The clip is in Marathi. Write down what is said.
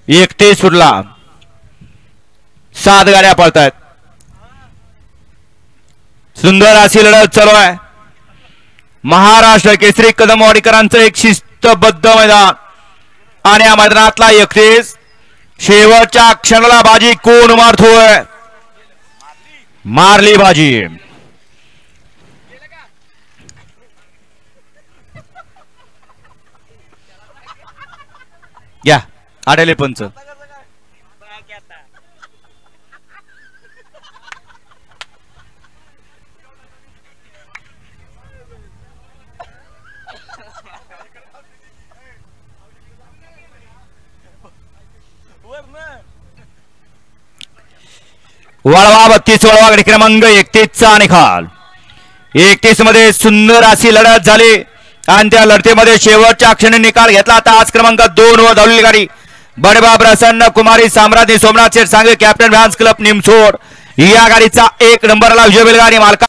31 फुटला 7 गाड्या पळतायत. सुंदर अशी लढत चालू आहे. महाराष्ट्र केसरी कदमवाडीकरांचं एक शिस्तबद्ध मैदान आणि या मैदानातला 31 शेवटच्या क्षणाला बाजी कोण मारतोय? मारली बाजी. या आढळले पंच. वळवा 32 वळवा गडी क्रमांक 31 चा निकाल. 31 मध्ये सुंदर अशी लढत झाली आणि त्या लढतीमध्ये शेवटच्या क्षणी निकाल घेतला. तास क्रमांक 2 वर धावलेली गाडी बडबा प्रसन्न कुमारी साम्राज्य सोमनाथ शेठ सांगे कॅप्टन व्हान्स क्लब निमसोड या गाडीचा 1 नंबरला विजय बैलगाडी मालका